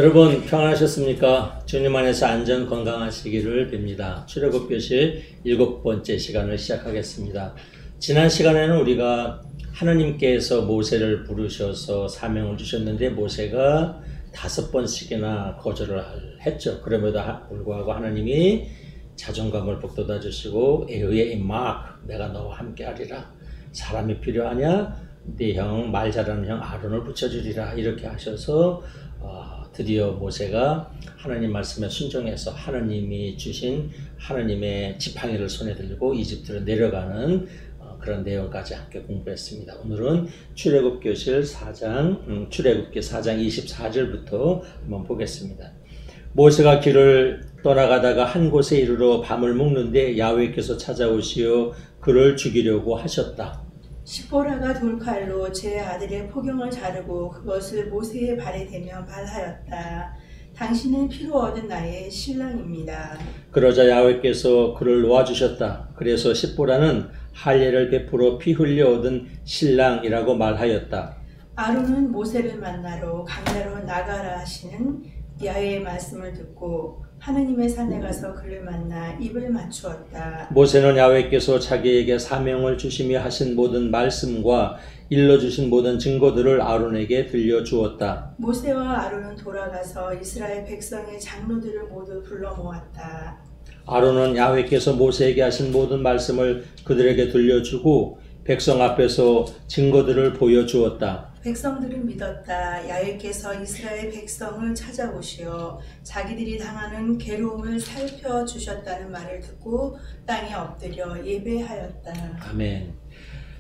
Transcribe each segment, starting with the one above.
여러분 평안하셨습니까? 주님 안에서 안전 건강하시기를 빕니다. 출애굽교실 7번째 시간을 시작하겠습니다. 지난 시간에는 우리가 하나님께서 모세를 부르셔서 사명을 주셨는데 모세가 5번씩이나 거절을 했죠. 그럼에도 불구하고 하나님이 자존감을 북돋아 주시고 의의 마크, 내가 너와 함께 하리라. 사람이 필요하냐? 네 형, 말 잘하는 형 아론을 붙여주리라. 이렇게 하셔서 드디어 모세가 하나님 말씀에 순종해서 하나님이 주신 하나님의 지팡이를 손에 들고 이집트로 내려가는 그런 내용까지 함께 공부했습니다. 오늘은 출애굽기 4장 24절부터 한번 보겠습니다. 모세가 길을 떠나가다가 한 곳에 이르러 밤을 묵는데 야훼께서 찾아오시어 그를 죽이려고 하셨다. 시보라가 돌칼로 제 아들의 포경을 자르고 그것을 모세의 발에 대며 말하였다. 당신은 피로 얻은 나의 신랑입니다. 그러자 야훼께서 그를 놓아주셨다. 그래서 시보라는 할례를 베풀어 피 흘려 얻은 신랑이라고 말하였다. 아론은 모세를 만나러 강야로 나가라 하시는 야훼의 말씀을 듣고 하느님의 산에 가서 그를 만나 입을 맞추었다. 모세는 야훼께서 자기에게 사명을 주시며 하신 모든 말씀과 일러주신 모든 증거들을 아론에게 들려주었다. 모세와 아론은 돌아가서 이스라엘 백성의 장로들을 모두 불러 모았다. 아론은 야훼께서 모세에게 하신 모든 말씀을 그들에게 들려주고 백성 앞에서 증거들을 보여주었다. 백성들은 믿었다. 야훼께서 이스라엘 백성을 찾아오시어 자기들이 당하는 괴로움을 살펴주셨다는 말을 듣고 땅에 엎드려 예배하였다. 아멘.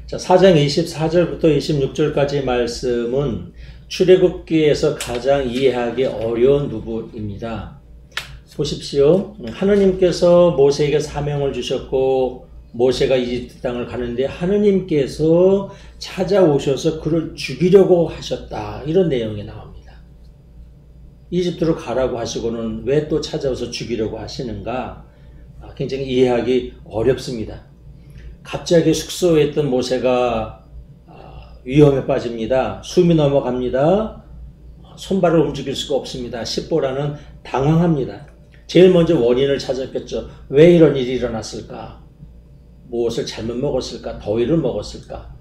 자, 4장 24절부터 26절까지 말씀은 출애굽기에서 가장 이해하기 어려운 부분입니다. 보십시오. 하느님께서 모세에게 사명을 주셨고 모세가 이집트 땅을 가는데 하느님께서 찾아오셔서 그를 죽이려고 하셨다. 이런 내용이 나옵니다. 이집트로 가라고 하시고는 왜 또 찾아와서 죽이려고 하시는가? 굉장히 이해하기 어렵습니다. 갑자기 숙소에 있던 모세가 위험에 빠집니다. 숨이 넘어갑니다. 손발을 움직일 수가 없습니다. 시보라는 당황합니다. 제일 먼저 원인을 찾았겠죠. 왜 이런 일이 일어났을까? 무엇을 잘못 먹었을까? 더위를 먹었을까?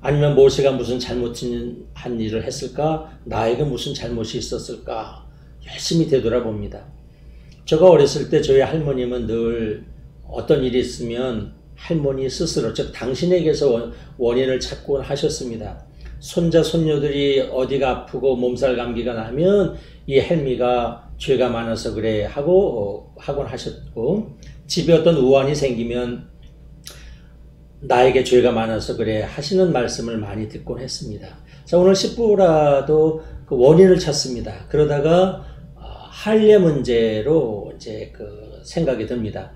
아니면 모세가 무슨 잘못한 일을 했을까? 나에게 무슨 잘못이 있었을까? 열심히 되돌아봅니다. 제가 어렸을 때 저희 할머님은 늘 어떤 일이 있으면 할머니 스스로, 즉 당신에게서 원인을 찾곤 하셨습니다. 손자 손녀들이 어디가 아프고 몸살 감기가 나면 이 할미가 죄가 많아서 그래 하곤 하셨고, 집에 어떤 우환이 생기면 나에게 죄가 많아서 그래 하시는 말씀을 많이 듣곤 했습니다. 자, 오늘 시보라도 그 원인을 찾습니다. 그러다가 할례 문제로 이제 그 생각이 듭니다.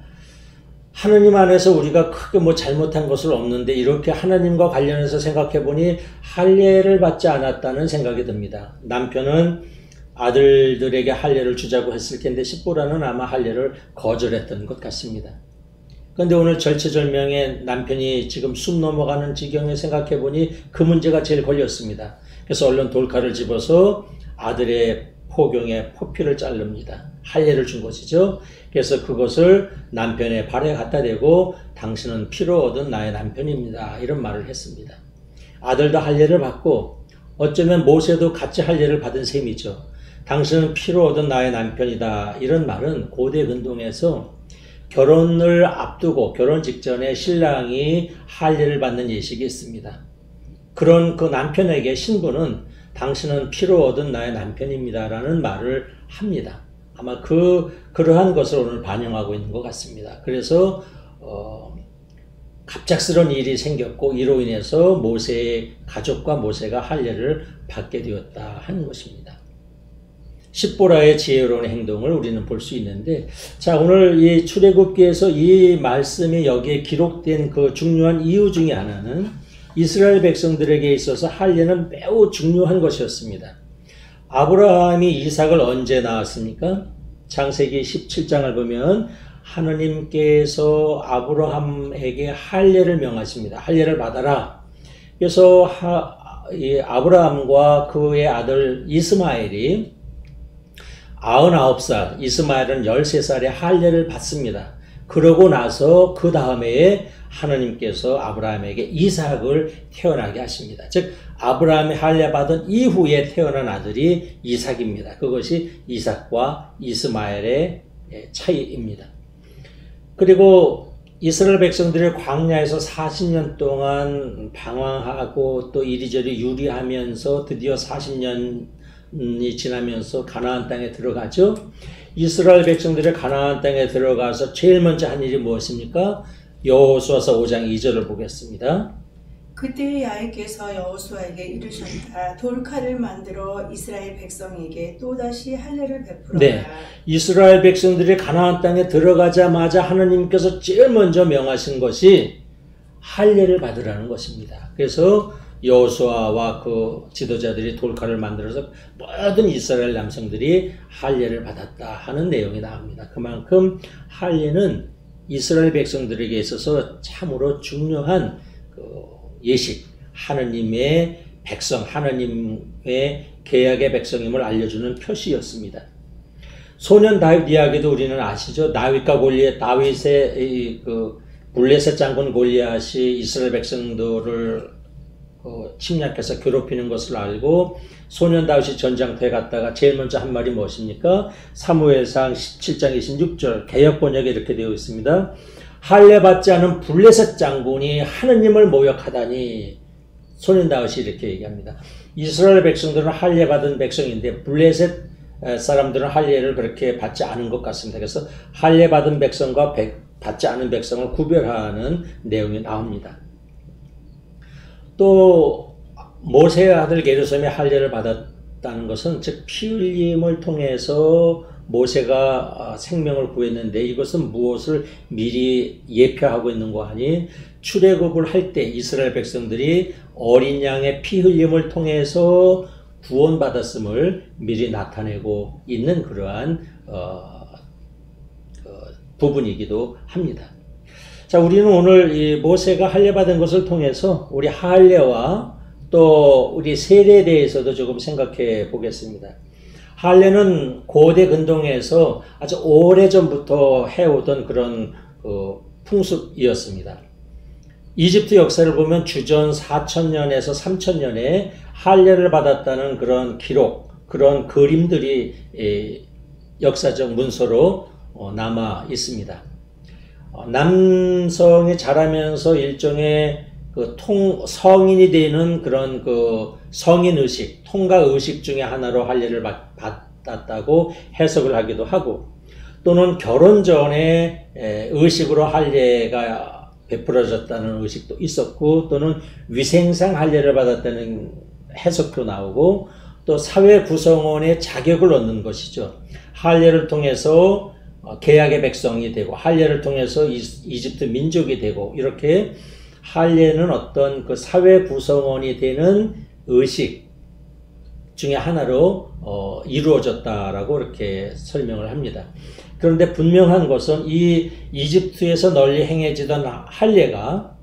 하느님 안에서 우리가 크게 뭐 잘못한 것은 없는데 이렇게 하나님과 관련해서 생각해 보니 할례를 받지 않았다는 생각이 듭니다. 남편은 아들들에게 할례를 주자고 했을 텐데 시보라는 아마 할례를 거절했던 것 같습니다. 그런데 오늘 절체절명의 남편이 지금 숨 넘어가는 지경에 생각해 보니 그 문제가 제일 걸렸습니다. 그래서 얼른 돌칼을 집어서 아들의 포경에 포피를 자릅니다. 할례를 준 것이죠. 그래서 그것을 남편의 발에 갖다 대고 당신은 피로 얻은 나의 남편입니다. 이런 말을 했습니다. 아들도 할례를 받고 어쩌면 모세도 같이 할례를 받은 셈이죠. 당신은 피로 얻은 나의 남편이다. 이런 말은 고대 근동에서 결혼을 앞두고 결혼 직전에 신랑이 할례를 받는 예식이 있습니다. 그런 그 남편에게 신부는 당신은 피로 얻은 나의 남편입니다. 라는 말을 합니다. 아마 그러한 것을 오늘 반영하고 있는 것 같습니다. 그래서 갑작스러운 일이 생겼고 이로 인해서 모세의 가족과 모세가 할례를 받게 되었다 하는 것입니다. 시보라의 지혜로운 행동을 우리는 볼 수 있는데, 자, 오늘 이 출애굽기에서 이 말씀이 여기에 기록된 그 중요한 이유 중에 하나는 이스라엘 백성들에게 있어서 할례는 매우 중요한 것이었습니다. 아브라함이 이삭을 언제 낳았습니까? 창세기 17장을 보면 하느님께서 아브라함에게 할례를 명하십니다. 할례를 받아라. 그래서 이 아브라함과 그의 아들 이스마엘이 99살, 이스마엘은 13살에 할례를 받습니다. 그러고 나서 그 다음에 하나님께서 아브라함에게 이삭을 태어나게 하십니다. 즉 아브라함이 할례 받은 이후에 태어난 아들이 이삭입니다. 그것이 이삭과 이스마엘의 차이입니다. 그리고 이스라엘 백성들이 광야에서 40년 동안 방황하고 또 이리저리 유리하면서 드디어 40년이 지나면서 가나안 땅에 들어가죠. 이스라엘 백성들이 가나안 땅에 들어가서 제일 먼저 한 일이 무엇입니까? 여호수아서 5장 2절을 보겠습니다. 그때 야훼께서 여호수아에게 이르셨다. 돌칼을 만들어 이스라엘 백성에게 또다시 할례를 베풀어라. 네, 이스라엘 백성들이 가나안 땅에 들어가자마자 하나님께서 제일 먼저 명하신 것이 할례를 받으라는 것입니다. 그래서 여호수아와 그 지도자들이 돌칼을 만들어서 모든 이스라엘 남성들이 할례를 받았다 하는 내용이 나옵니다. 그만큼 할례는 이스라엘 백성들에게 있어서 참으로 중요한 예식, 하나님의 백성, 하나님의 계약의 백성임을 알려주는 표시였습니다. 소년 다윗 이야기도 우리는 아시죠? 다윗의 그 블레셋 장군 골리앗이 이스라엘 백성들을 침략해서 괴롭히는 것을 알고 소년 다윗이 전장터에 갔다가 제일 먼저 한 말이 무엇입니까? 사무엘상 17장 26절 개역 번역에 이렇게 되어 있습니다. 할례 받지 않은 블레셋 장군이 하느님을 모욕하다니. 소년 다윗이 이렇게 얘기합니다. 이스라엘 백성들은 할례 받은 백성인데 블레셋 사람들은 할례를 그렇게 받지 않은 것 같습니다. 그래서 할례 받은 백성과 받지 않은 백성을 구별하는 내용이 나옵니다. 또 모세의 아들 게르솜이 할례를 받았다는 것은 즉 피 흘림을 통해서 모세가 생명을 구했는데 이것은 무엇을 미리 예표하고 있는 거 아니? 출애굽을 할 때 이스라엘 백성들이 어린 양의 피 흘림을 통해서 구원받았음을 미리 나타내고 있는 그러한 부분이기도 합니다. 자, 우리는 오늘 이 모세가 할례 받은 것을 통해서 우리 할례와 또 우리 세례에 대해서도 조금 생각해 보겠습니다. 할례는 고대 근동에서 아주 오래전부터 해오던 그런 풍습이었습니다. 이집트 역사를 보면 주전 4000년에서 3000년에 할례를 받았다는 그런 기록, 그런 그림들이 역사적 문서로 남아 있습니다. 남성이 자라면서 일종의 성인이 되는 그런 성인 의식, 통가 의식 중에 하나로 할례를 받았다고 해석을 하기도 하고, 또는 결혼 전에 의식으로 할례가 베풀어졌다는 의식도 있었고, 또는 위생상 할례를 받았다는 해석도 나오고, 또 사회 구성원의 자격을 얻는 것이죠. 할례를 통해서 계약의 백성이 되고, 할례를 통해서 이집트 민족이 되고, 이렇게 할례는 어떤 그 사회 구성원이 되는 의식 중에 하나로 이루어졌다라고 이렇게 설명을 합니다. 그런데 분명한 것은 이 이집트에서 널리 행해지던 할례가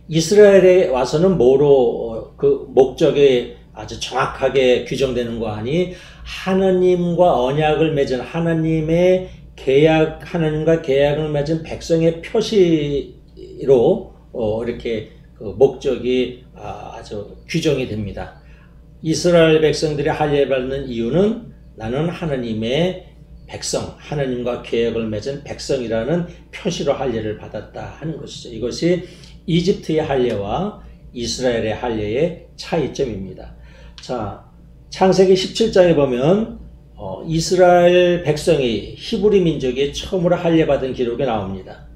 이스라엘에 와서는 뭐로 그 목적이 아주 정확하게 규정되는 거 아니? 하나님과 언약을 맺은 하나님과 계약을 맺은 백성의 표시로 이렇게 그 목적이 아주 규정이 됩니다. 이스라엘 백성들이 할례 받는 이유는 나는 하나님의 백성, 하나님과 계약을 맺은 백성이라는 표시로 할례를 받았다 하는 것이죠. 이것이 이집트의 할례와 이스라엘의 할례의 차이점입니다. 자, 창세기 17장에 보면 이스라엘 백성이 히브리 민족이 처음으로 할례 받은 기록이 나옵니다.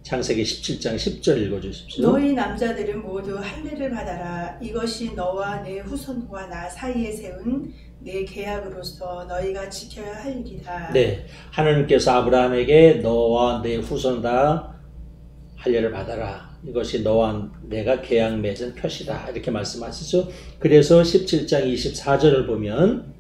창세기 17장 10절 읽어주십시오. 너희 남자들은 모두 할례를 받아라. 이것이 너와 내 후손과 나 사이에 세운 내 계약으로서 너희가 지켜야 할 일이다. 네, 하나님께서 아브라함에게 너와 내 후손 다 할례를 받아라. 이것이 너와 내가 계약 맺은 표시다. 이렇게 말씀하시죠. 그래서 17장 24절을 보면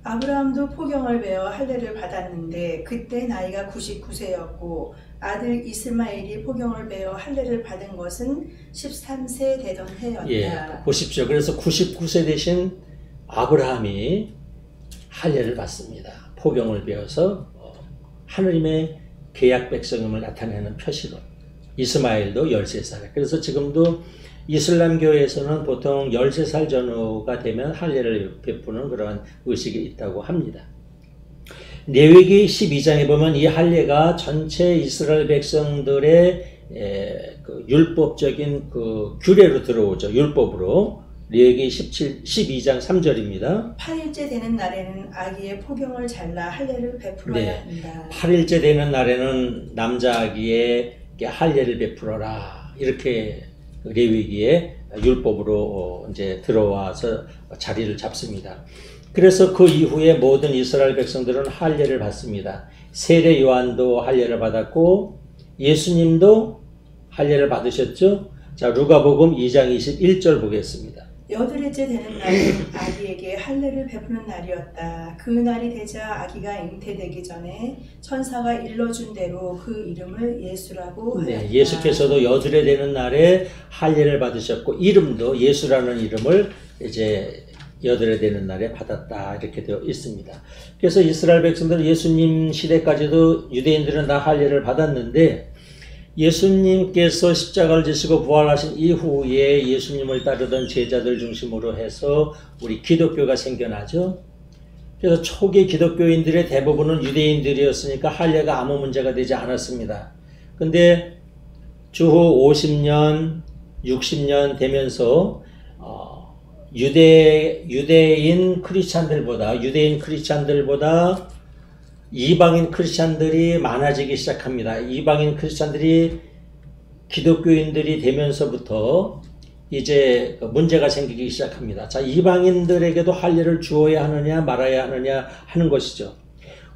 아브라함도 포경을 베어 할례를 받았는데 그때 나이가 99세였고 아들 이스마엘이 포경을 베어 할례를 받은 것은 13세 되던 해였다. 예, 보십시오. 그래서 99세 되신 아브라함이 할례를 받습니다. 포경을 베어서 하느님의 계약 백성임을 나타내는 표시로. 이스마엘도 13살. 그래서 지금도 이슬람교에서는 보통 13살 전후가 되면 할례를 베푸는 그런 의식이 있다고 합니다. 레위기 12장에 보면 이 할례가 전체 이스라엘 백성들의 그 율법적인 그 규례로 들어오죠. 율법으로. 레위기 12장 3절입니다. 8일째 되는 날에는 아기의 포경을 잘라 할례를 베풀어야 한다. 8일째 되는 날에는 남자 아기에게 할례를 베풀어라. 이렇게 레위기의 율법으로 이제 들어와서 자리를 잡습니다. 그래서 그 이후에 모든 이스라엘 백성들은 할례를 받습니다. 세례 요한도 할례를 받았고 예수님도 할례를 받으셨죠. 자, 누가복음 2장 21절 보겠습니다. 여드레째 되는 날은 아기에게 할례를 베푸는 날이었다. 그 날이 되자 아기가 잉태되기 전에 천사가 일러준 대로 그 이름을 예수라고 하였다. 예수께서도 여드레 되는 날에 할례를 받으셨고 이름도 예수라는 이름을 이제 여드레 되는 날에 받았다 이렇게 되어 있습니다. 그래서 이스라엘 백성들은 예수님 시대까지도 유대인들은 다 할례를 받았는데 예수님께서 십자가를 지시고 부활하신 이후에 예수님을 따르던 제자들 중심으로 해서 우리 기독교가 생겨나죠. 그래서 초기 기독교인들의 대부분은 유대인들이었으니까 할례가 아무 문제가 되지 않았습니다. 근데 주후 50년, 60년 되면서 유대인 크리스찬들보다 이방인 크리스찬들이 많아지기 시작합니다. 이방인 크리스찬들이 기독교인들이 되면서부터 이제 문제가 생기기 시작합니다. 자, 이방인들에게도 할례를 주어야 하느냐 말아야 하느냐 하는 것이죠.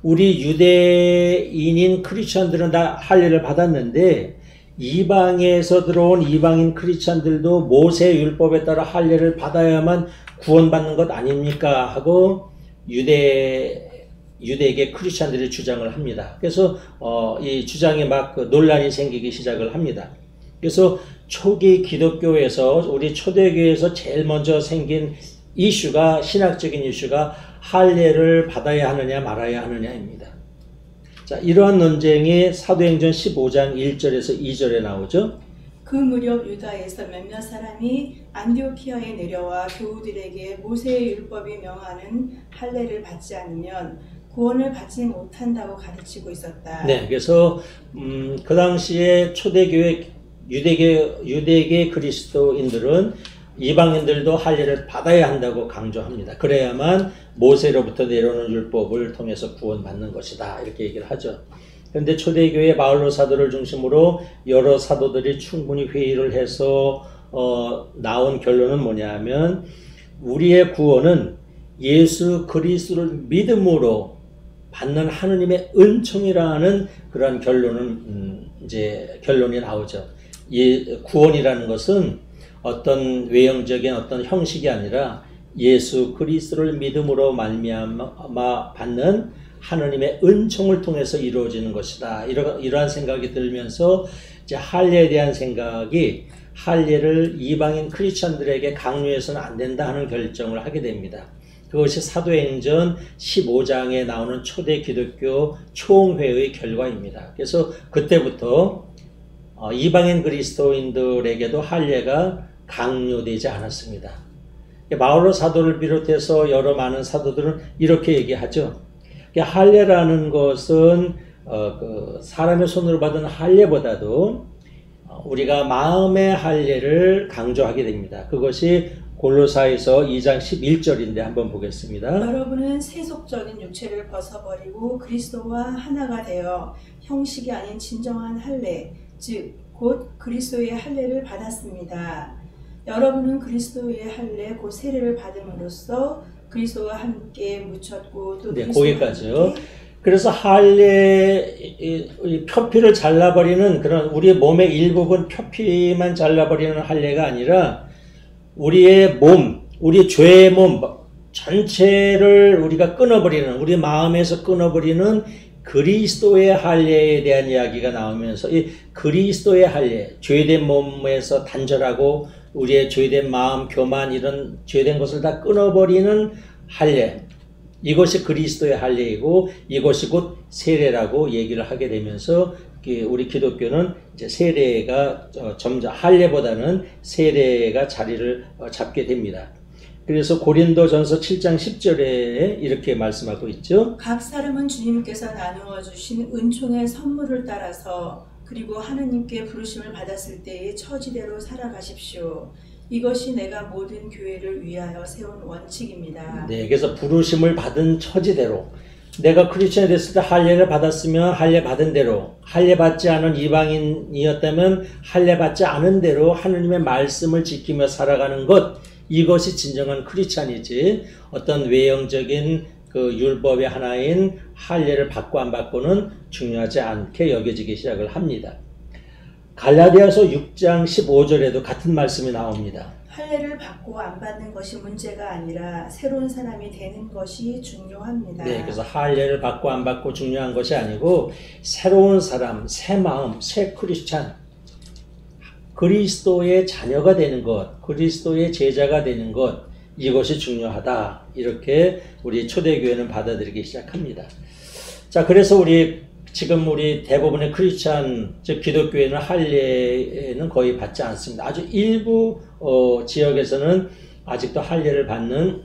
우리 유대인인 크리스찬들은 다 할례를 받았는데 이방에서 들어온 이방인 크리스찬들도 모세 율법에 따라 할례를 받아야만 구원받는 것 아닙니까? 하고 유대계 크리스찬들이 주장을 합니다. 그래서 이 주장에 막 논란이 생기기 시작을 합니다. 그래서 초기 기독교에서 우리 초대교회에서 제일 먼저 생긴 이슈가 신학적인 이슈가 할례를 받아야 하느냐 말아야 하느냐입니다. 자, 이러한 논쟁이 사도행전 15장 1절에서 2절에 나오죠. 그 무렵 유다에서 몇몇 사람이 안디오키아에 내려와 교우들에게 모세의 율법이 명하는 할례를 받지 않으면 구원을 받지 못한다고 가르치고 있었다. 네, 그래서 그 당시에 초대교회 유대계 그리스도인들은 이방인들도 할례를 받아야 한다고 강조합니다. 그래야만 모세로부터 내려오는 율법을 통해서 구원받는 것이다. 이렇게 얘기를 하죠. 그런데 초대교회 바울로 사도를 중심으로 여러 사도들이 충분히 회의를 해서 나온 결론은 뭐냐면 우리의 구원은 예수 그리스도를 믿음으로 받는 하느님의 은총이라는 그런 결론이 나오죠. 구원이라는 것은 어떤 외형적인 어떤 형식이 아니라 예수 그리스도를 믿음으로 말미암아 받는 하느님의 은총을 통해서 이루어지는 것이다. 이러한 생각이 들면서 이제 할례에 대한 생각이 할례를 이방인 크리스천들에게 강요해서는 안 된다 하는 결정을 하게 됩니다. 그것이 사도행전 15장에 나오는 초대 기독교 총회의 결과입니다. 그래서 그때부터 이방인 그리스도인들에게도 할례가 강요되지 않았습니다. 바울로 사도를 비롯해서 여러 많은 사도들은 이렇게 얘기하죠. 할례라는 것은 사람의 손으로 받은 할례보다도 우리가 마음의 할례를 강조하게 됩니다. 그것이 골로사에서 2장 11절인데 한번 보겠습니다. 여러분은 세속적인 육체를 벗어버리고 그리스도와 하나가 되어 형식이 아닌 진정한 할례, 즉 곧 그리스도의 할례를 받았습니다. 여러분은 그리스도의 할례, 곧 세례를 받음으로써 그리스도와 함께 묻혔고 또 거기까지요. 그래서 할례 표피를 잘라버리는 그런 우리의 몸의 일부분 표피만 잘라버리는 할례가 아니라 우리의 몸, 우리 죄의 몸 전체를 우리가 끊어버리는 우리 마음에서 끊어버리는 그리스도의 할례에 대한 이야기가 나오면서 이 그리스도의 할례, 죄된 몸에서 단절하고 우리의 죄된 마음, 교만 이런 죄된 것을 다 끊어버리는 할례. 이것이 그리스도의 할례이고 이것이 곧 세례라고 얘기를 하게 되면서 우리 기독교는 이제 세례가 점점 할례보다는 세례가 자리를 잡게 됩니다. 그래서 고린도전서 7장 10절에 이렇게 말씀하고 있죠. 각 사람은 주님께서 나누어 주신 은총의 선물을 따라서 그리고 하느님께 부르심을 받았을 때의 처지대로 살아가십시오. 이것이 내가 모든 교회를 위하여 세운 원칙입니다. 네, 그래서 부르심을 받은 처지대로 내가 크리스천이 됐을 때 할례를 받았으면 할례 받은 대로, 할례 받지 않은 이방인이었다면 할례 받지 않은 대로 하느님의 말씀을 지키며 살아가는 것, 이것이 진정한 크리스천이지 어떤 외형적인 그 율법의 하나인 할례를 받고 안 받고는 중요하지 않게 여겨지기 시작을 합니다. 갈라디아서 6장 15절에도 같은 말씀이 나옵니다. 할례를 받고 안 받는 것이 문제가 아니라 새로운 사람이 되는 것이 중요합니다. 네, 그래서 할례를 받고 안 받고 중요한 것이 아니고 새로운 사람, 새 마음, 새 크리스찬, 그리스도의 자녀가 되는 것, 그리스도의 제자가 되는 것, 이것이 중요하다. 이렇게 우리 초대교회는 받아들이기 시작합니다. 자, 그래서 지금 우리 대부분의 크리스찬, 즉 기독교회는 할례는 거의 받지 않습니다. 아주 일부 지역에서는 아직도 할례를 받는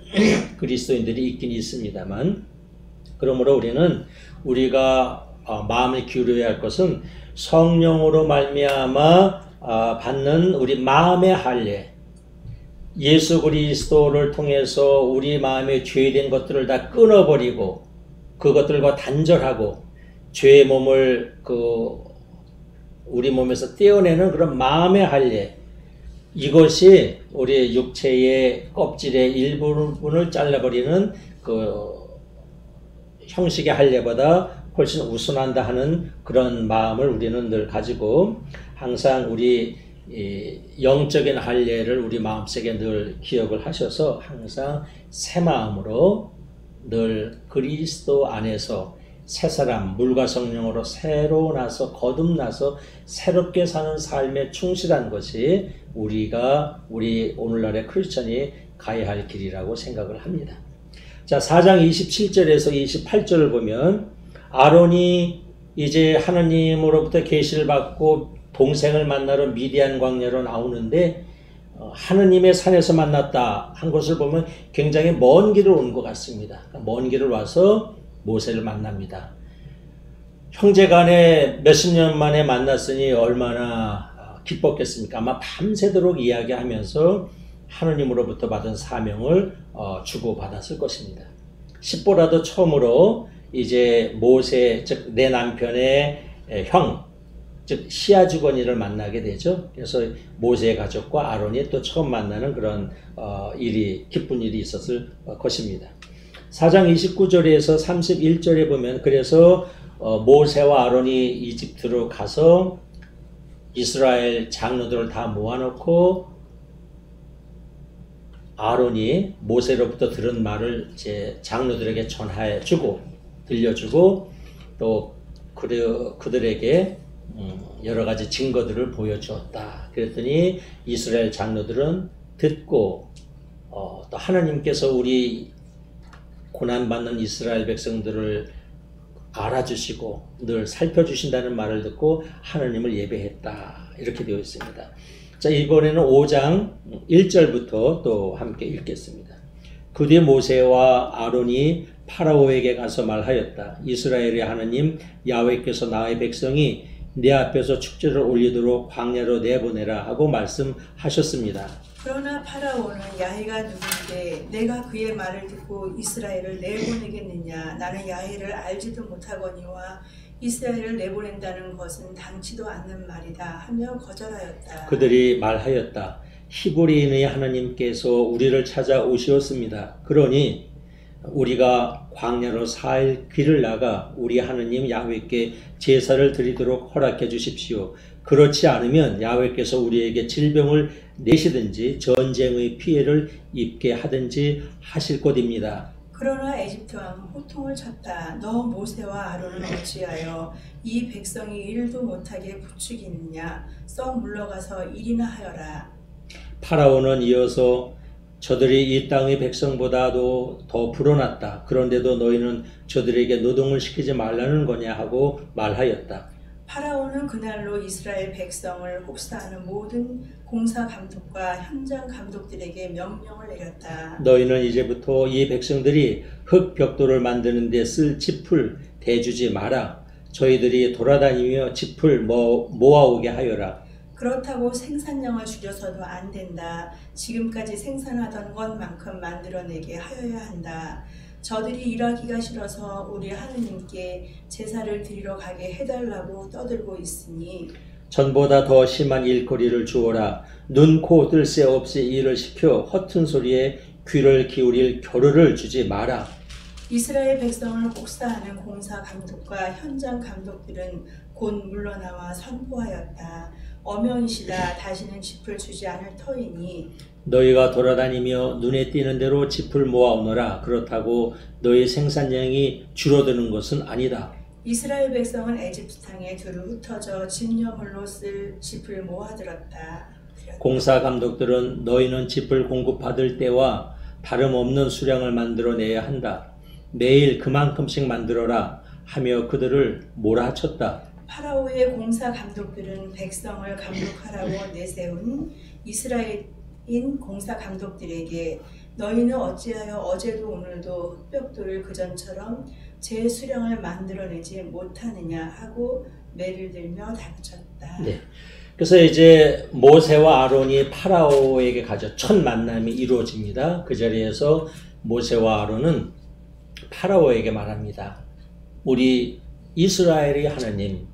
그리스도인들이 있긴 있습니다만, 그러므로 우리가 마음을 기울여야 할 것은 성령으로 말미암아 받는 우리 마음의 할례, 예수 그리스도를 통해서 우리 마음에 죄된 것들을 다 끊어버리고 그것들과 단절하고 죄의 몸을 우리 몸에서 떼어내는 그런 마음의 할례, 이것이 우리 육체의 껍질의 일부분을 잘라버리는 그 형식의 할례보다 훨씬 우선한다 하는 그런 마음을 우리는 늘 가지고 항상 우리 영적인 할례를 우리 마음속에 늘 기억을 하셔서 항상 새 마음으로 늘 그리스도 안에서 새 사람, 물과 성령으로 새로 나서 거듭나서 새롭게 사는 삶에 충실한 것이 우리 오늘날의 크리스천이 가야 할 길이라고 생각을 합니다. 자, 4장 27절에서 28절을 보면 아론이 이제 하나님으로부터 계시를 받고 동생을 만나러 미디안 광야로 나오는데 하느님의 산에서 만났다 한 것을 보면 굉장히 먼 길을 온 것 같습니다. 먼 길을 와서 모세를 만납니다. 형제간에 몇십 년 만에 만났으니 얼마나 기뻤겠습니까? 아마 밤새도록 이야기하면서 하느님으로부터 받은 사명을 주고받았을 것입니다. 십보라도 처음으로 이제 모세, 즉 내 남편의 형, 즉 시아 주거니를 만나게 되죠. 그래서 모세의 가족과 아론이 또 처음 만나는 그런 기쁜 일이 있었을 것입니다. 4장 29절에서 31절에 보면 그래서 모세와 아론이 이집트로 가서 이스라엘 장로들을 다 모아놓고 아론이 모세로부터 들은 말을 이제 장로들에게 전해주고 들려주고 또 그들에게 여러 가지 증거들을 보여주었다. 그랬더니 이스라엘 장로들은 듣고 또 하나님께서 우리 고난받는 이스라엘 백성들을 알아주시고 늘 살펴주신다는 말을 듣고 하나님을 예배했다. 이렇게 되어 있습니다. 자, 이번에는 5장 1절부터 또 함께 읽겠습니다. 그 뒤에 모세와 아론이 파라오에게 가서 말하였다. 이스라엘의 하나님 야훼께서 나의 백성이 내 앞에서 축제를 올리도록 광야로 내보내라 하고 말씀하셨습니다. 그러나 파라오는 야훼가 누구인데 내가 그의 말을 듣고 이스라엘을 내보내겠느냐. 나는 야훼를 알지도 못하거니와 이스라엘을 내보낸다는 것은 당치도 않는 말이다 하며 거절하였다. 그들이 말하였다. 히브리인의 하나님께서 우리를 찾아오시었습니다. 그러니 우리가 광야로 4일 길을 나가 우리 하나님 야훼께 제사를 드리도록 허락해 주십시오. 그렇지 않으면 야훼께서 우리에게 질병을 내시든지 전쟁의 피해를 입게 하든지 하실 것입니다. 그러나 에집트 왕은 호통을 쳤다. 너 모세와 아론은 어찌하여 이 백성이 일도 못하게 부추기느냐. 썩 물러가서 일이나 하여라. 파라오는 이어서 저들이 이 땅의 백성보다도 더 불어났다. 그런데도 너희는 저들에게 노동을 시키지 말라는 거냐 하고 말하였다. 파라오는 그날로 이스라엘 백성을 혹사하는 모든 공사 감독과 현장 감독들에게 명령을 내렸다. 너희는 이제부터 이 백성들이 흙 벽돌을 만드는 데 쓸 짚을 대주지 마라. 저희들이 돌아다니며 짚을 모아오게 하여라. 그렇다고 생산량을 줄여서도 안 된다. 지금까지 생산하던 것만큼 만들어내게 하여야 한다. 저들이 일하기가 싫어서 우리 하느님께 제사를 드리러 가게 해달라고 떠들고 있으니 전보다 더 심한 일거리를 주어라. 눈, 코, 뜰 새 없이 일을 시켜 허튼 소리에 귀를 기울일 겨를을 주지 마라. 이스라엘 백성을 혹사하는 공사 감독과 현장 감독들은 곧 물러나와 선포하였다. 엄연이시다. 다시는 짚을 주지 않을 터이니 너희가 돌아다니며 눈에 띄는 대로 짚을 모아오너라. 그렇다고 너희 생산량이 줄어드는 것은 아니다. 이스라엘 백성은 에집트 땅에 두루 흩어져 집념물로 쓸 짚을 모아들었다. 공사 감독들은 너희는 짚을 공급받을 때와 다름없는 수량을 만들어내야 한다. 매일 그만큼씩 만들어라 하며 그들을 몰아쳤다. 파라오의 공사 감독들은 백성을 감독하라고 내세운 이스라엘인 공사 감독들에게 너희는 어찌하여 어제도 오늘도 흙벽돌을 그전처럼 제 수량을 만들어내지 못하느냐 하고 매를 들며 닥쳤다. 네. 그래서 이제 모세와 아론이 파라오에게 가죠. 첫 만남이 이루어집니다. 그 자리에서 모세와 아론은 파라오에게 말합니다. 우리 이스라엘의 하나님,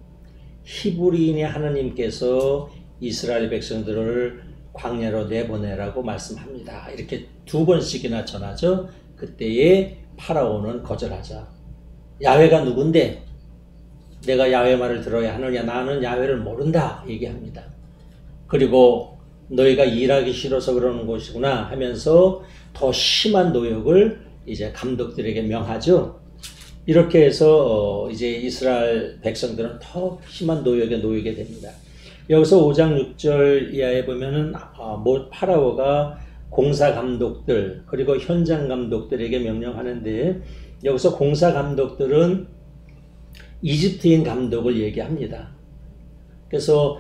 히브리인의 하나님께서 이스라엘 백성들을 광야로 내보내라고 말씀합니다. 이렇게 두 번씩이나 전하죠. 그때에 파라오는 거절하자. 야훼가 누군데 내가 야훼 말을 들어야 하느냐? 나는 야훼를 모른다 얘기합니다. 그리고 너희가 일하기 싫어서 그러는 것이구나 하면서 더 심한 노역을 이제 감독들에게 명하죠. 이렇게 해서 이제 이스라엘 백성들은 더 심한 노역에 놓이게 됩니다. 여기서 5장 6절 이하에 보면은 파라오가 공사 감독들 그리고 현장 감독들에게 명령하는데 여기서 공사 감독들은 이집트인 감독을 얘기합니다. 그래서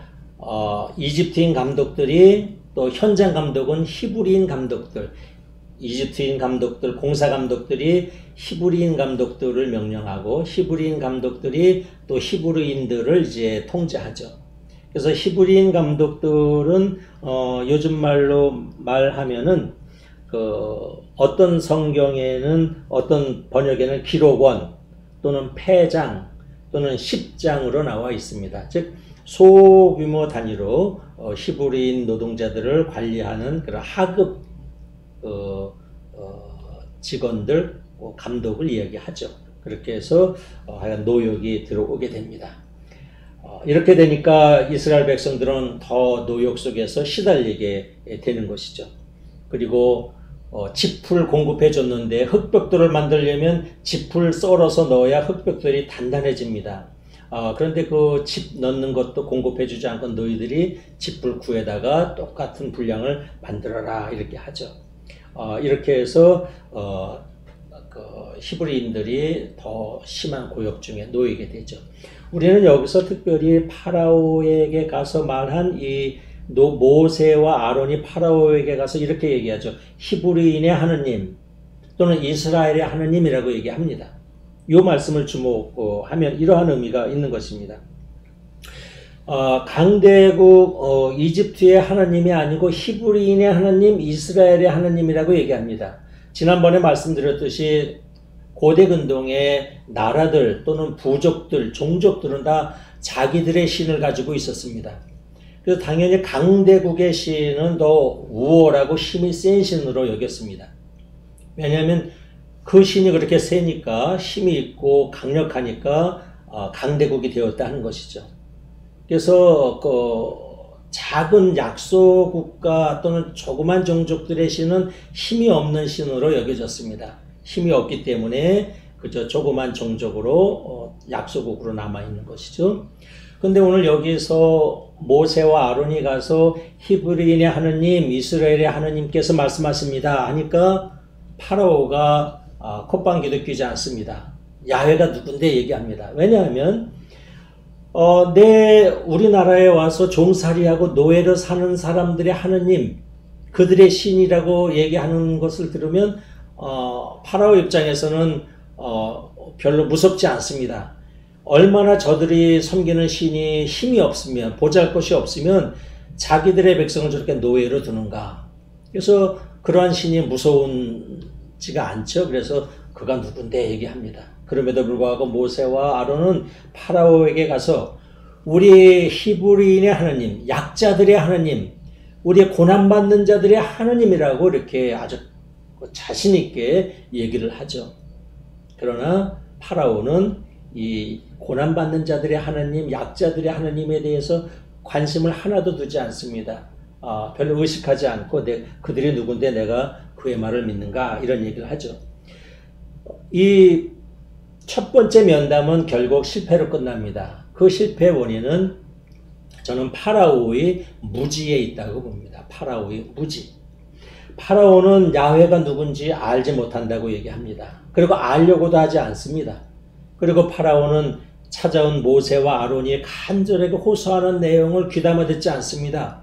이집트인 감독들이 또 현장 감독은 히브리인 감독들, 이집트인 감독들, 공사 감독들이 히브리인 감독들을 명령하고 히브리인 감독들이 또 히브리인들을 이제 통제하죠. 그래서 히브리인 감독들은 요즘 말로 말하면은 어떤 성경에는 어떤 번역에는 기록원 또는 패장 또는 십장으로 나와 있습니다. 즉 소규모 단위로 히브리인 노동자들을 관리하는 그런 하급 직원들 감독을 이야기하죠. 그렇게 해서 하여간 노역이 들어오게 됩니다. 이렇게 되니까 이스라엘 백성들은 더 노역 속에서 시달리게 되는 것이죠. 그리고 짚을 공급해 줬는데 흙벽돌을 만들려면 짚을 썰어서 넣어야 흙벽돌이 단단해집니다. 그런데 그 짚 넣는 것도 공급해 주지 않고 너희들이 짚을 구해다가 똑같은 분량을 만들어라 이렇게 하죠. 이렇게 해서 히브리인들이 더 심한 고역 중에 놓이게 되죠. 우리는 여기서 특별히 파라오에게 가서 말한 이 모세와 아론이 파라오에게 가서 이렇게 얘기하죠. 히브리인의 하느님 또는 이스라엘의 하느님이라고 얘기합니다. 이 말씀을 주목하면 이러한 의미가 있는 것입니다. 강대국 이집트의 하나님이 아니고 히브리인의 하나님, 이스라엘의 하나님이라고 얘기합니다. 지난번에 말씀드렸듯이 고대 근동의 나라들 또는 부족들, 종족들은 다 자기들의 신을 가지고 있었습니다. 그래서 당연히 강대국의 신은 더 우월하고 힘이 센 신으로 여겼습니다. 왜냐하면 그 신이 그렇게 세니까 힘이 있고 강력하니까 강대국이 되었다 하는 것이죠. 그래서 작은 약소국가 또는 조그만 종족들의 신은 힘이 없는 신으로 여겨졌습니다. 힘이 없기 때문에 그저 조그만 종족으로 약소국으로 남아있는 것이죠. 근데 오늘 여기서 모세와 아론이 가서 히브리인의 하느님, 이스라엘의 하느님께서 말씀하십니다 하니까 파라오가 콧방귀도 뀌지 않습니다. 야훼가 누군데 얘기합니다. 왜냐하면 우리나라에 와서 종살이하고 노예로 사는 사람들의 하느님, 그들의 신이라고 얘기하는 것을 들으면 파라오 입장에서는 별로 무섭지 않습니다. 얼마나 저들이 섬기는 신이 힘이 없으면, 보잘것이 없으면 자기들의 백성을 저렇게 노예로 두는가. 그래서 그러한 신이 무서운지가 않죠. 그래서 그가 누군데 얘기합니다. 그럼에도 불구하고 모세와 아론은 파라오에게 가서 우리 히브리인의 하느님, 약자들의 하느님, 우리 고난받는 자들의 하느님이라고 이렇게 아주 자신 있게 얘기를 하죠. 그러나 파라오는 이 고난받는 자들의 하느님, 약자들의 하느님에 대해서 관심을 하나도 두지 않습니다. 별로 의식하지 않고 그들이 누군데 내가 그의 말을 믿는가 이런 얘기를 하죠. 이 첫 번째 면담은 결국 실패로 끝납니다. 그 실패의 원인은 저는 파라오의 무지에 있다고 봅니다. 파라오의 무지. 파라오는 야훼가 누군지 알지 못한다고 얘기합니다. 그리고 알려고도 하지 않습니다. 그리고 파라오는 찾아온 모세와 아론이 간절하게 호소하는 내용을 귀담아 듣지 않습니다.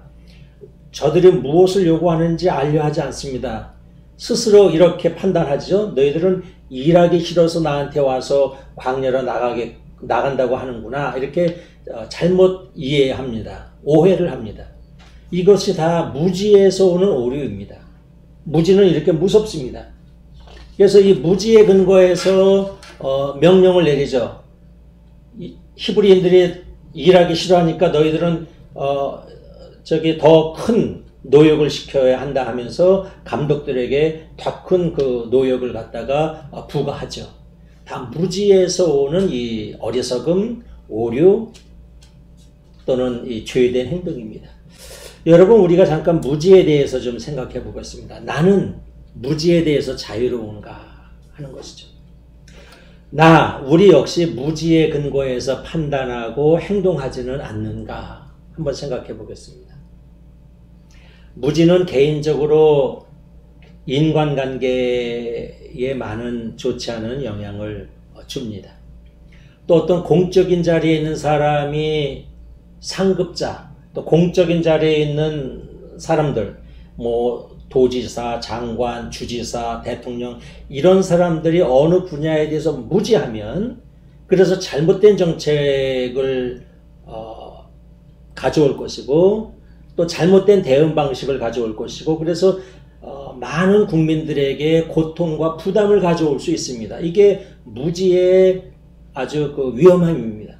저들이 무엇을 요구하는지 알려 하지 않습니다. 스스로 이렇게 판단하죠. 너희들은 일하기 싫어서 나한테 와서 광야로 나간다고 하는구나. 이렇게 잘못 이해합니다. 오해를 합니다. 이것이 다 무지에서 오는 오류입니다. 무지는 이렇게 무섭습니다. 그래서 이 무지의 근거에서 명령을 내리죠. 히브리인들이 일하기 싫어하니까 너희들은 더 큰 노역을 시켜야 한다 하면서 감독들에게 더 큰 그 노역을 갖다가 부과하죠. 다 무지에서 오는 이 어리석음, 오류 또는 이 죄된 행동입니다. 여러분, 우리가 잠깐 무지에 대해서 좀 생각해 보겠습니다. 나는 무지에 대해서 자유로운가 하는 것이죠. 우리 역시 무지의 근거에서 판단하고 행동하지는 않는가 한번 생각해 보겠습니다. 무지는 개인적으로 인간관계에 많은 좋지 않은 영향을 줍니다. 또 어떤 공적인 자리에 있는 사람이 상급자, 또 공적인 자리에 있는 사람들, 도지사, 장관, 주지사, 대통령 이런 사람들이 어느 분야에 대해서 무지하면 그래서 잘못된 정책을 가져올 것이고 또 잘못된 대응 방식을 가져올 것이고 그래서 많은 국민들에게 고통과 부담을 가져올 수 있습니다. 이게 무지의 아주 위험함입니다.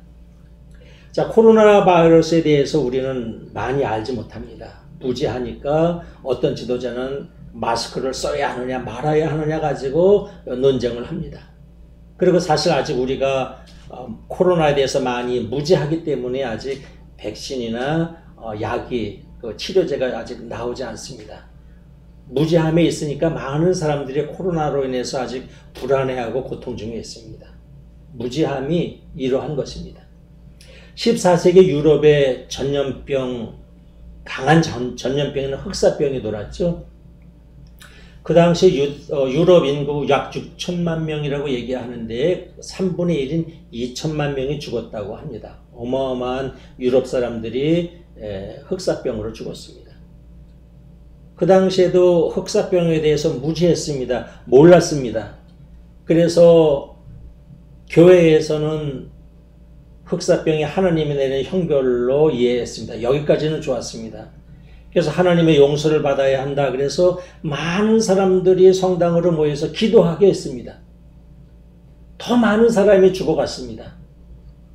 자, 코로나 바이러스에 대해서 우리는 많이 알지 못합니다. 무지하니까 어떤 지도자는 마스크를 써야 하느냐 말아야 하느냐 가지고 논쟁을 합니다. 그리고 사실 아직 우리가 코로나에 대해서 많이 무지하기 때문에 아직 백신이나 약이 치료제가 아직 나오지 않습니다. 무지함에 있으니까 많은 사람들이 코로나로 인해서 아직 불안해하고 고통 중에 있습니다. 무지함이 이러한 것입니다. 14세기 유럽의 강한 전염병에는 흑사병이 돌았죠. 그 당시 유럽 인구 약 6천만 명이라고 얘기하는데 3분의 1인 2천만 명이 죽었다고 합니다. 어마어마한 유럽 사람들이 흑사병으로 죽었습니다. 그 당시에도 흑사병에 대해서 무지했습니다. 몰랐습니다. 그래서 교회에서는 흑사병이 하나님이 내린 형벌로 이해했습니다. 여기까지는 좋았습니다. 그래서 하나님의 용서를 받아야 한다. 그래서 많은 사람들이 성당으로 모여서 기도하게 했습니다. 더 많은 사람이 죽어갔습니다.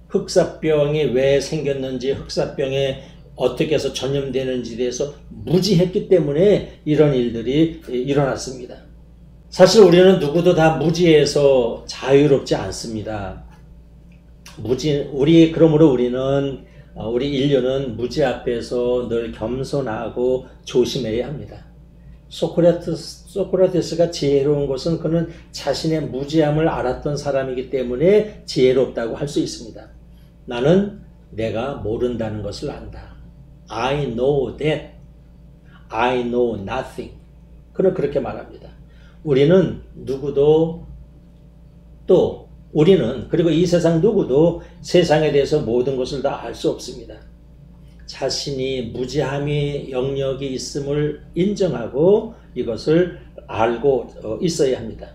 흑사병이 왜 생겼는지, 흑사병에 어떻게 해서 전염되는지에 대해서 무지했기 때문에 이런 일들이 일어났습니다. 사실 우리는 누구도 다 무지에서 자유롭지 않습니다. 그러므로 우리 인류는 무지 앞에서 늘 겸손하고 조심해야 합니다. 소크라테스가 지혜로운 것은 그는 자신의 무지함을 알았던 사람이기 때문에 지혜롭다고 할 수 있습니다. 나는 내가 모른다는 것을 안다. I know that. I know nothing. 그는 그렇게 말합니다. 우리는 누구도 또 우리는 그리고 이 세상 누구도 세상에 대해서 모든 것을 다 알 수 없습니다. 자신이 무지함의 영역이 있음을 인정하고 이것을 알고 있어야 합니다.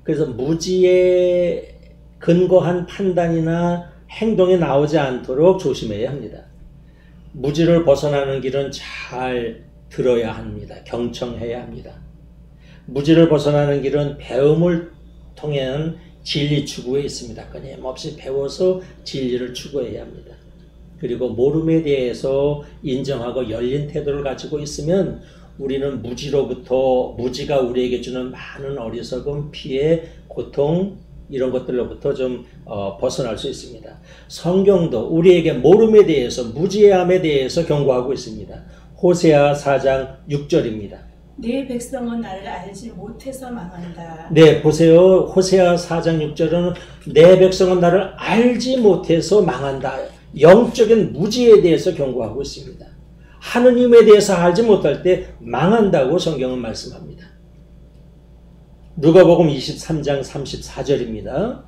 그래서 무지에 근거한 판단이나 행동이 나오지 않도록 조심해야 합니다. 무지를 벗어나는 길은 잘 들어야 합니다. 경청해야 합니다. 무지를 벗어나는 길은 배움을 통한 진리 추구에 있습니다. 끊임없이 배워서 진리를 추구해야 합니다. 그리고 모름에 대해서 인정하고 열린 태도를 가지고 있으면 우리는 무지가 우리에게 주는 많은 어리석음, 피해, 고통 이런 것들로부터 좀 벗어날 수 있습니다. 성경도 우리에게 모름에 대해서 무지함에 대해서 경고하고 있습니다. 호세아 4장 6절입니다. 내 백성은 나를 알지 못해서 망한다. 네, 보세요. 호세아 4장 6절은 내 백성은 나를 알지 못해서 망한다. 영적인 무지에 대해서 경고하고 있습니다. 하느님에 대해서 알지 못할 때 망한다고 성경은 말씀합니다. 누가복음 23장 34절입니다.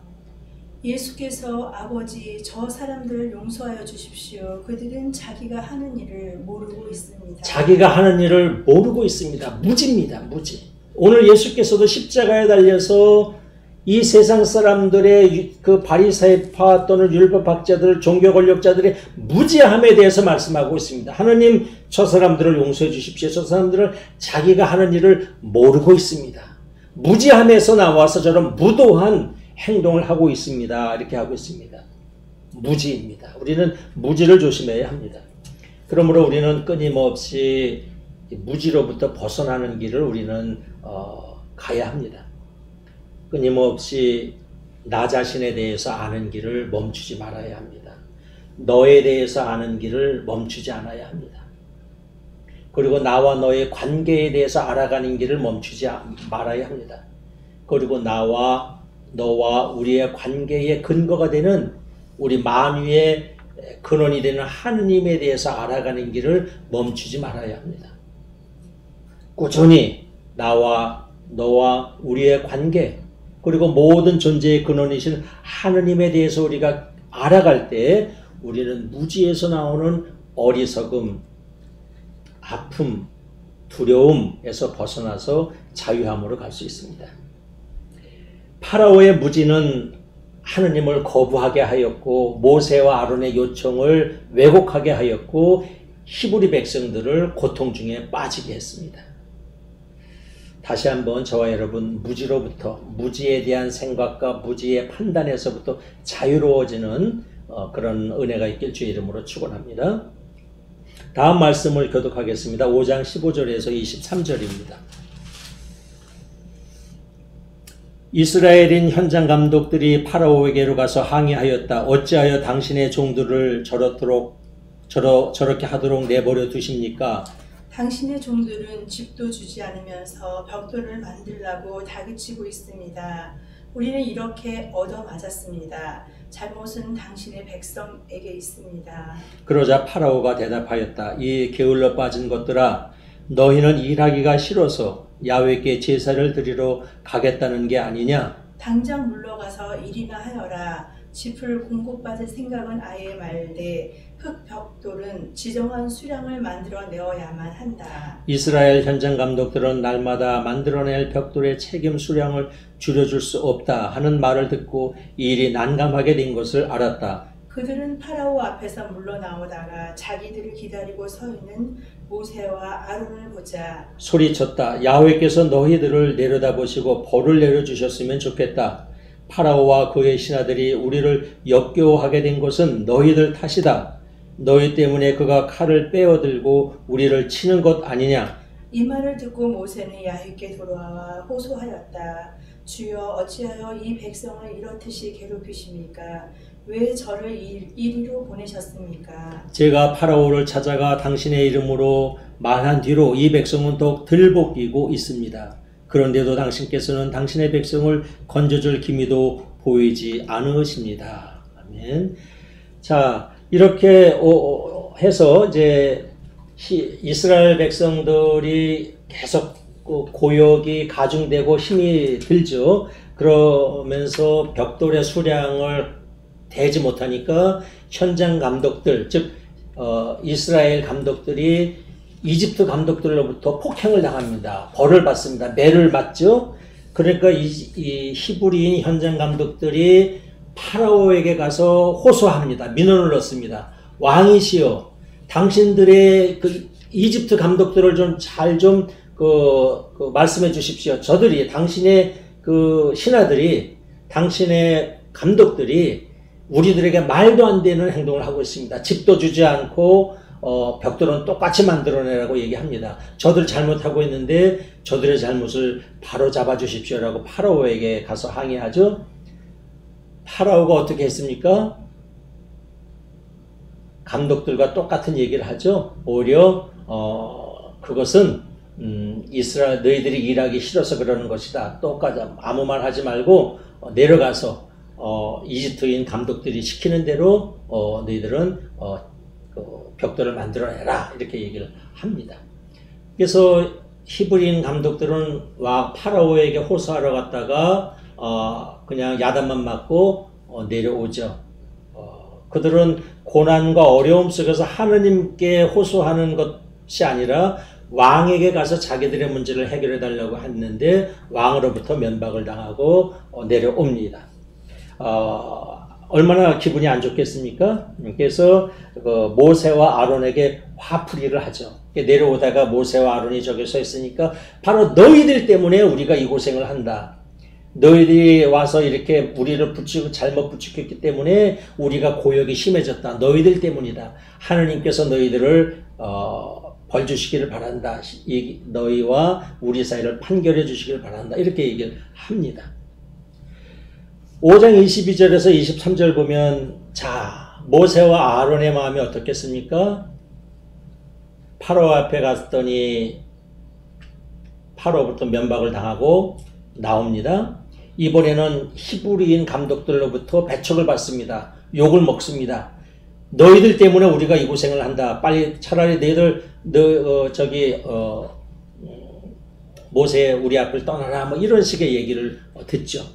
예수께서 아버지 저 사람들을 용서하여 주십시오. 그들은 자기가 하는 일을 모르고 있습니다. 자기가 하는 일을 모르고 있습니다. 무지입니다. 무지. 오늘 예수께서도 십자가에 달려서 이 세상 사람들의 그 바리새파 또는 율법학자들, 종교 권력자들의 무지함에 대해서 말씀하고 있습니다. 하느님 저 사람들을 용서해 주십시오. 저 사람들은 자기가 하는 일을 모르고 있습니다. 무지함에서 나와서 저런 무도한 행동을 하고 있습니다. 이렇게 하고 있습니다. 무지입니다. 우리는 무지를 조심해야 합니다. 그러므로 우리는 끊임없이 무지로부터 벗어나는 길을 우리는 가야 합니다. 끊임없이 나 자신에 대해서 아는 길을 멈추지 말아야 합니다. 너에 대해서 아는 길을 멈추지 않아야 합니다. 그리고 나와 너의 관계에 대해서 알아가는 길을 멈추지 말아야 합니다. 그리고 나와 너와 우리의 관계의 근거가 되는 우리 만유의 근원이 되는 하느님에 대해서 알아가는 길을 멈추지 말아야 합니다. 꾸준히 나와 너와 우리의 관계 그리고 모든 존재의 근원이신 하느님에 대해서 우리가 알아갈 때 우리는 무지에서 나오는 어리석음, 아픔, 두려움에서 벗어나서 자유함으로 갈 수 있습니다. 파라오의 무지는 하느님을 거부하게 하였고 모세와 아론의 요청을 왜곡하게 하였고 히브리 백성들을 고통 중에 빠지게 했습니다. 다시 한번 저와 여러분 무지로부터 무지에 대한 생각과 무지의 판단에서부터 자유로워지는 그런 은혜가 있길 주의 이름으로 축원합니다. 다음 말씀을 교독하겠습니다. 5장 15절에서 23절입니다. 이스라엘인 현장 감독들이 파라오에게로 가서 항의하였다. 어찌하여 당신의 종들을 저렇게 하도록 내버려 두십니까? 당신의 종들은 집도 주지 않으면서 벽돌을 만들라고 다그치고 있습니다. 우리는 이렇게 얻어맞았습니다. 잘못은 당신의 백성에게 있습니다. 그러자 파라오가 대답하였다. 이 게을러 빠진 것들아, 너희는 일하기가 싫어서 야훼께 제사를 드리러 가겠다는 게 아니냐? 당장 물러가서 일이나 하여라. 짚을 공급받을 생각은 아예 말되 흙벽돌은 지정한 수량을 만들어 내어야만 한다. 이스라엘 현장 감독들은 날마다 만들어낼 벽돌의 책임 수량을 줄여줄 수 없다 하는 말을 듣고 이 일이 난감하게 된 것을 알았다. 그들은 파라오 앞에서 물러나오다가 자기들을 기다리고 서 있는 모세와 아론을 보자 소리쳤다. 야훼께서 너희들을 내려다보시고 벌을 내려주셨으면 좋겠다. 파라오와 그의 신하들이 우리를 역겨워하게 된 것은 너희들 탓이다. 너희 때문에 그가 칼을 빼어들고 우리를 치는 것 아니냐. 이 말을 듣고 모세는 야훼께 돌아와 호소하였다. 주여 어찌하여 이 백성을 이렇듯이 괴롭히십니까? 왜 저를 이리로 보내셨습니까? 제가 파라오를 찾아가 당신의 이름으로 말한 뒤로 이 백성은 더욱 들볶이고 있습니다. 그런데도 당신께서는 당신의 백성을 건져줄 기미도 보이지 않으십니다. 아멘. 자, 이렇게 해서 이제 이스라엘 백성들이 계속 고역이 가중되고 힘이 들죠. 그러면서 벽돌의 수량을 대지 못하니까 현장 감독들, 즉 이스라엘 감독들이 이집트 감독들로부터 폭행을 당합니다. 벌을 받습니다. 매를 맞죠. 그러니까 이 히브리인 현장 감독들이 파라오에게 가서 호소합니다. 민원을 넣습니다. 왕이시여, 당신들의 그 이집트 감독들을 좀 잘 좀 말씀해 주십시오. 저들이 당신의 그 신하들이, 당신의 감독들이 우리들에게 말도 안 되는 행동을 하고 있습니다. 집도 주지 않고 벽돌은 똑같이 만들어내라고 얘기합니다. 저들 잘못하고 있는데 저들의 잘못을 바로 잡아 주십시오라고 파라오에게 가서 항의하죠. 파라오가 어떻게 했습니까? 감독들과 똑같은 얘기를 하죠. 오히려 그것은 이스라엘 너희들이 일하기 싫어서 그러는 것이다. 똑같이 아무 말 하지 말고 내려가서 이집트인 감독들이 시키는 대로 너희들은 벽돌을 만들어내라 이렇게 얘기를 합니다. 그래서 히브리인 감독들은 파라오에게 호소하러 갔다가 그냥 야단만 맞고 내려오죠. 그들은 고난과 어려움 속에서 하느님께 호소하는 것이 아니라 왕에게 가서 자기들의 문제를 해결해 달라고 했는데 왕으로부터 면박을 당하고 내려옵니다. 얼마나 기분이 안 좋겠습니까? 그래서 모세와 아론에게 화풀이를 하죠. 내려오다가 모세와 아론이 저기 서 있으니까 바로 너희들 때문에 우리가 이 고생을 한다. 너희들이 와서 이렇게 우리를 잘못 부추겼기 때문에 우리가 고역이 심해졌다. 너희들 때문이다. 하느님께서 너희들을 벌 주시기를 바란다. 너희와 우리 사이를 판결해 주시기를 바란다. 이렇게 얘기를 합니다. 5장 22절에서 23절 보면 자, 모세와 아론의 마음이 어떻겠습니까? 파라오 앞에 갔더니 파라오부터 면박을 당하고 나옵니다. 이번에는 히브리인 감독들로부터 배척을 받습니다. 욕을 먹습니다. 너희들 때문에 우리가 이 고생을 한다. 빨리 차라리 모세 우리 앞을 떠나라. 뭐 이런 식의 얘기를 듣죠.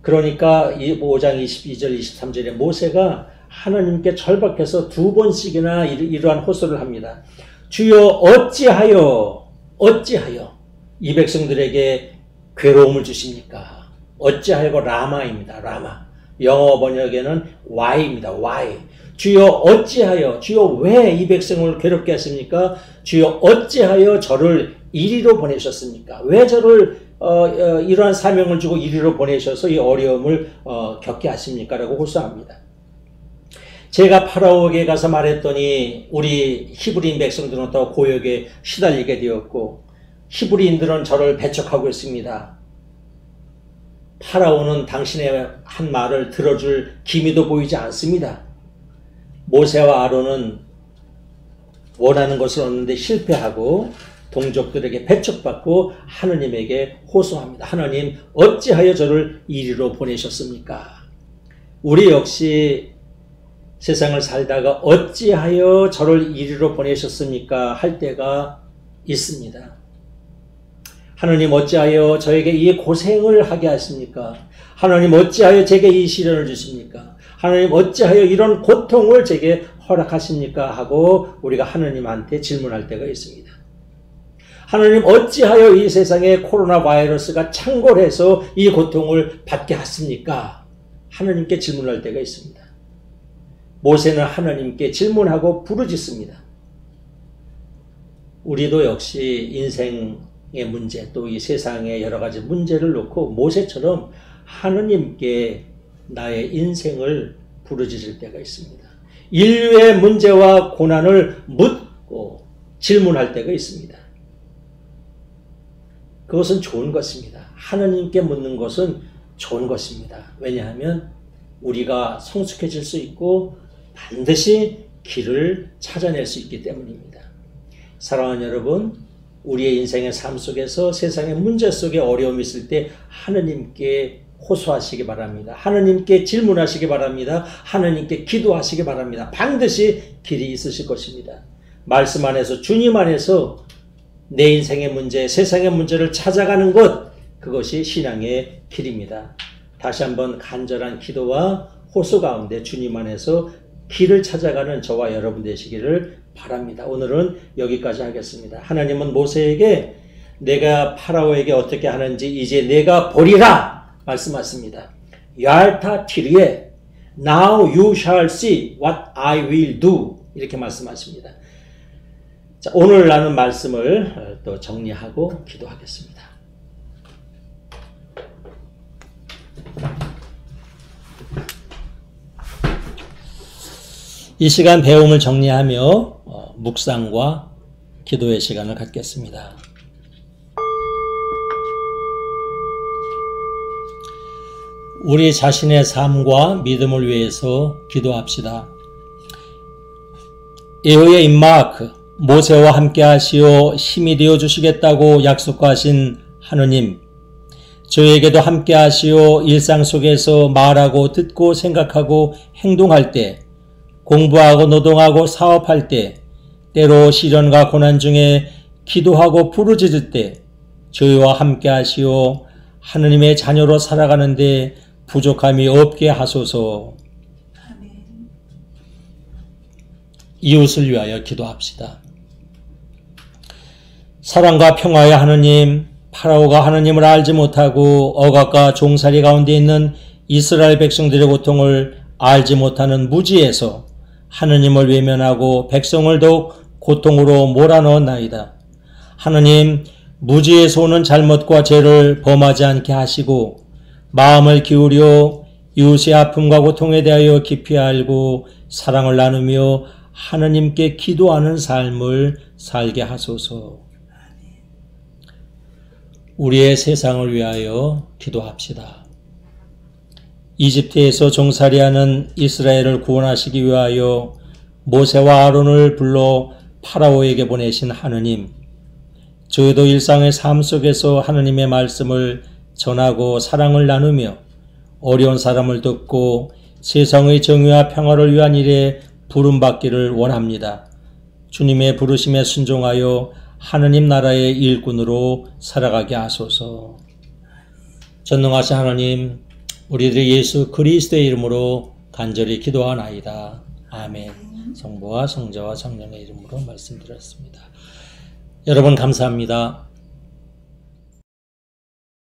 그러니까 5장 22절 23절에 모세가 하나님께 절박해서 2번씩이나 이러한 호소를 합니다. 주여 어찌하여 이 백성들에게 괴로움을 주십니까? 어찌하여가 라마입니다. 라마. 영어 번역에는 Y입니다. Y. 주여 어찌하여, 주여 왜 이 백성을 괴롭게 하십니까? 주여 어찌하여 저를 이리로 보내셨습니까? 왜 저를 이러한 사명을 주고 이리로 보내셔서 이 어려움을 겪게 하십니까? 라고 호소합니다. 제가 파라오에게 가서 말했더니 우리 히브리인 백성들은 또 고역에 시달리게 되었고 히브리인들은 저를 배척하고 있습니다. 파라오는 당신의 한 말을 들어줄 기미도 보이지 않습니다. 모세와 아론은 원하는 것을 얻는데 실패하고 동족들에게 배척받고 하느님에게 호소합니다. 하나님 어찌하여 저를 이리로 보내셨습니까? 우리 역시 세상을 살다가 어찌하여 저를 이리로 보내셨습니까? 할 때가 있습니다. 하나님 어찌하여 저에게 이 고생을 하게 하십니까? 하나님 어찌하여 제게 이 시련을 주십니까? 하나님 어찌하여 이런 고통을 제게 허락하십니까? 하고 우리가 하나님한테 질문할 때가 있습니다. 하나님 어찌하여 이 세상에 코로나 바이러스가 창궐해서 이 고통을 받게 하십니까? 하나님께 질문할 때가 있습니다. 모세는 하나님께 질문하고 부르짖습니다. 우리도 역시 인생의 문제 또 이 세상의 여러 가지 문제를 놓고 모세처럼 하느님께 나의 인생을 부르짖을 때가 있습니다. 인류의 문제와 고난을 묻고 질문할 때가 있습니다. 그것은 좋은 것입니다. 하느님께 묻는 것은 좋은 것입니다. 왜냐하면 우리가 성숙해질 수 있고 반드시 길을 찾아낼 수 있기 때문입니다. 사랑하는 여러분, 우리의 인생의 삶 속에서 세상의 문제 속에 어려움이 있을 때 하느님께 호소하시기 바랍니다. 하느님께 질문하시기 바랍니다. 하느님께 기도하시기 바랍니다. 반드시 길이 있으실 것입니다. 말씀 안에서 주님 안에서 내 인생의 문제, 세상의 문제를 찾아가는 것, 그것이 신앙의 길입니다. 다시 한번 간절한 기도와 호소 가운데 주님 안에서 길을 찾아가는 저와 여러분 되시기를 바랍니다. 오늘은 여기까지 하겠습니다. 하나님은 모세에게 내가 파라오에게 어떻게 하는지 이제 내가 보리라 말씀하십니다. 얄타 티르에 Now you shall see what I will do 이렇게 말씀하십니다. 자, 오늘 나눈 말씀을 또 정리하고 기도하겠습니다. 이 시간 배움을 정리하며 묵상과 기도의 시간을 갖겠습니다. 우리 자신의 삶과 믿음을 위해서 기도합시다. 에어의 임마크, 모세와 함께 하시어 힘이 되어 주시겠다고 약속하신 하느님, 저에게도 함께 하시어 일상 속에서 말하고 듣고 생각하고 행동할 때, 공부하고 노동하고 사업할 때, 때로 시련과 고난 중에 기도하고 부르짖을 때 저희와 함께 하시어 하느님의 자녀로 살아가는데 부족함이 없게 하소서. 아멘. 이웃을 위하여 기도합시다. 사랑과 평화의 하느님, 파라오가 하느님을 알지 못하고 억압과 종살이 가운데 있는 이스라엘 백성들의 고통을 알지 못하는 무지에서 하느님을 외면하고 백성을 더욱 고통으로 몰아넣었나이다. 하느님, 무지에서 오는 잘못과 죄를 범하지 않게 하시고 마음을 기울여 이웃의 아픔과 고통에 대하여 깊이 알고 사랑을 나누며 하느님께 기도하는 삶을 살게 하소서. 우리의 세상을 위하여 기도합시다. 이집트에서 종살이하는 이스라엘을 구원하시기 위하여 모세와 아론을 불러 파라오에게 보내신 하느님, 저희도 일상의 삶 속에서 하느님의 말씀을 전하고 사랑을 나누며 어려운 사람을 돕고 세상의 정의와 평화를 위한 일에 부름받기를 원합니다. 주님의 부르심에 순종하여 하느님 나라의 일꾼으로 살아가게 하소서. 전능하신 하나님, 우리들의 예수 그리스도의 이름으로 간절히 기도하나이다. 아멘. 성부와 성자와 성령의 이름으로 말씀드렸습니다. 여러분 감사합니다.